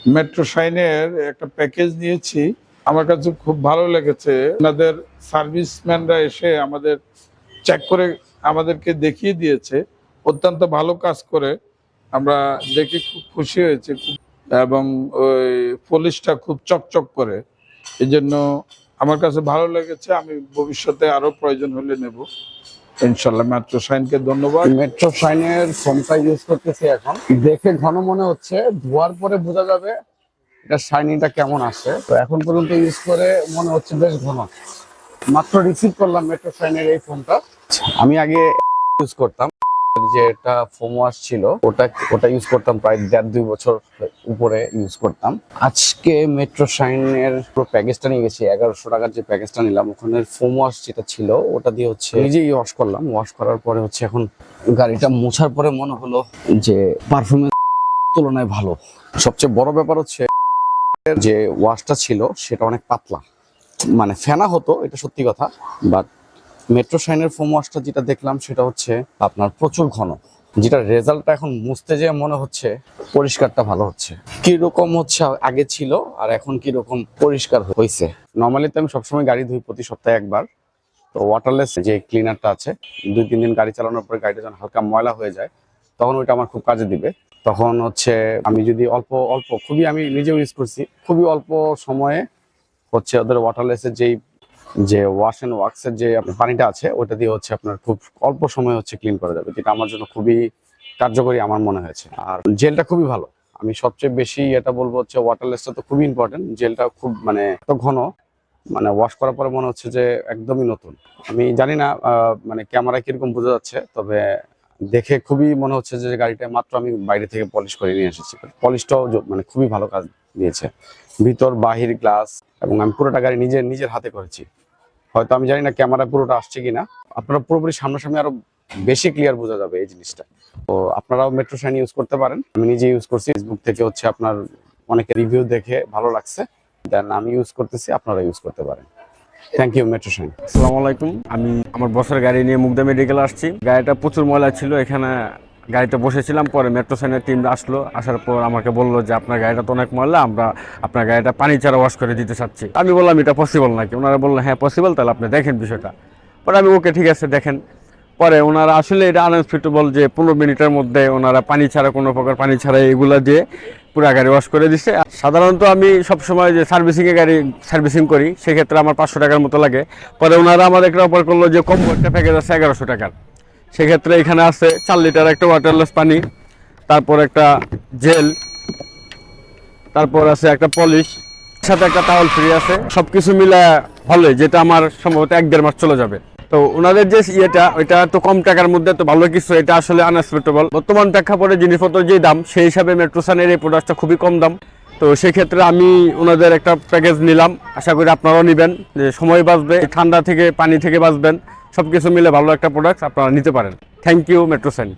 মেট্রোশাইনের একটা প্যাকেজ নিয়েছি, আমার কাছে খুব ভালো লেগেছে। আপনাদের সার্ভিসম্যানরা এসে আমাদের চেক করে আমাদেরকে দেখিয়ে দিয়েছে, অত্যন্ত ভালো কাজ করে। আমরা দেখে খুব খুশি হয়েছি এবং ওই পলিশটা খুব চকচক করে, এই জন্য আমার কাছে ভালো লেগেছে। আমি ভবিষ্যতে আরো প্রয়োজন হলে নেব ইনশাল্লাহ। মেট্রোশাইনকে ধন্যবাদ। মেট্রোশাইনের ফোমটা ইউজ করতেছি এখন। দেখে ঘন মনে হচ্ছে, ধোয়ার পরে বোঝা যাবে এটা শাইনিংটা কেমন আসে। তো এখন পর্যন্ত ইউজ করে মনে হচ্ছে বেশ ঘন। মাত্র রিসিভ করলাম মেট্রোশাইনের এই ফোমটা। আমি আগে ইউজ করতাম, যে এটা ফোম ওয়াশ ছিল ওটা ইউজ করতাম প্রায় 1.5-2 বছর উপরে ইউজ করতাম। আজকে মেট্রোশাইনের পুরো প্যাকেজটা নিয়ে গেছি। 1100 টাকার যে প্যাকেজটা নিলাম, ওখানে ফোম ওয়াশ যেটা ছিল ওটা দিয়ে হচ্ছে নিজেই ওয়াশ করলাম। ওয়াশ করার পরে হচ্ছে এখন গাড়িটা মোছার পরে মনে হলো যে পারফিউমের তুলনায় ভালো। সবচেয়ে বড় ব্যাপার হচ্ছে যে ওয়াশটা ছিল সেটা অনেক পাতলা, মানে ফেনা হতো, এটা সত্যি কথা। বাট মেট্রোশাইনের ফোম ওয়াশটা যেটা দেখলাম সেটা হচ্ছে আপনার প্রচুর ঘন, যেটা রেজাল্টটা এখন মুছতে যেয়ে মনে হচ্ছে পরিষ্কারটা ভালো হচ্ছে। কিরকম হচ্ছে আগে ছিল আর এখন কিরকম পরিষ্কার হয়েছে। নর্মালি তো আমি সবসময় গাড়ি ধুই প্রতি সপ্তাহে একবার। তো ওয়াটারলেস যে ক্লিনারটা আছে, 2-3 দিন গাড়ি চালানোর পরে গাড়িটা যখন হালকা ময়লা হয়ে যায় তখন ওইটা আমার খুব কাজে দিবে। তখন হচ্ছে আমি যদি অল্প অল্প খুবই, আমি নিজেও ইউজ করছি, খুবই অল্প সময়ে হচ্ছে ওদের ওয়াটারলেসের যে ওয়াশ এন্ড ওয়াক্সের যে আপনার পানিটা আছে ওটা দিয়ে হচ্ছে আপনার খুব অল্প সময় হচ্ছে ক্লিন করা যাবে, যেটা আমার জন্য খুবই কার্যকরী আমার মনে হয়েছে। আর জেলটা খুবই ভালো। আমি সবচেয়ে বেশি এটা বলবো হচ্ছে ওয়াটারলেসটা তো খুবই ইম্পর্টেন্ট, জেলটা খুব মানে এত ঘন, মানে ওয়াশ করার পরে মনে হচ্ছে যে একদমই নতুন। আমি জানি না মানে ক্যামেরায় কিরকম বোঝা যাচ্ছে, তবে দেখে খুবই মনে হচ্ছে যে গাড়িটা মাত্র আমি বাইরে থেকে পলিশ করে নিয়ে এসেছি। পলিশটাও মানে খুবই ভালো কাজ দিয়েছে, ভিতর বাহির গ্লাস, এবং আমি পুরোটা গাড়ি নিজের হাতে করেছি। হয়তো আমি জানি না ক্যামেরা পুরোটা আসছে কিনা, আপনারা পুরোপুরি সামনাসামনি আরো বেশি ক্লিয়ার বোঝা যাবে এই জিনিসটা। তো আপনারাও মেট্রোশাইন ইউজ করতে পারেন। আমি নিজে ইউজ করছি, ফেসবুক থেকে হচ্ছে আপনার অনেকে রিভিউ দেখে ভালো লাগছে, দেন আমি ইউজ করতেছি, আপনারা ইউজ করতে পারেন। Thank you Metroshine. আসসালামু আলাইকুম। আমি আমার বসের গাড়ি নিয়ে মুগদা মেডিকেল আসছি। গাড়িটা প্রচুর ময়লা ছিল, এখানে গাড়িটা বসেছিলাম। পরে মেট্রোশাইনের টিম আসলো, আসার পর আমাকে বললো যে আপনার গাড়িটা তো অনেক ময়লা, আমরা আপনার গাড়িটা পানি ছাড়া ওয়াশ করে দিতে চাচ্ছি। আমি বললাম এটা পসিবল নাকি? ওনারা বললেন হ্যাঁ পসিবল, তাহলে আপনি দেখেন বিষয়টা। পরে আমি ওকে ঠিক আছে দেখেন। পরে ওনারা আসলে এটা আনএক্সপেক্টেবল যে 15 মিনিটের মধ্যে ওনারা পানি ছাড়া, কোনো প্রকার পানি ছাড়া এগুলা দিয়ে পুরো গাড়ি ওয়াশ করে দিচ্ছে। সাধারণত আমি সবসময় যে সার্ভিসিংয়ে গাড়ি সার্ভিসিং করি, সেক্ষেত্রে আমার 500 টাকার মতো লাগে। পরে ওনারা আমাদেরকে অফার করলো যে কম একটা প্যাকেজ আছে 1100 টাকার। সেক্ষেত্রে এখানে আছে 4 লিটার একটা ওয়াটারলেস পানি, তারপর একটা জেল, তারপর আছে একটা পলিশ, সাথে একটা টাওয়াল ফ্রি আছে। সবকিছু মিলে হলে যেটা আমার সম্ভবত 1-1.5 মাস চলে যাবে। তো ওনাদের যে ওইটা তো কম টাকার মধ্যে তো ভালো কিছু, এটা আসলে আনএক্সপেক্টেবল। বর্তমান প্রেক্ষাপটে জিনিসপত্রের যে দাম, সেই হিসাবে মেট্রোশাইনের এই প্রোডাক্টটা খুবই কম দাম। তো সেক্ষেত্রে আমি ওনাদের একটা প্যাকেজ নিলাম, আশা করি আপনারাও নেবেন, যে সময় বাঁচবে, ঠান্ডা থেকে পানি থেকে বাঁচবেন, সব কিছু মিলে ভালো একটা প্রোডাক্ট আপনারা নিতে পারেন। Thank you মেট্রোশাইন।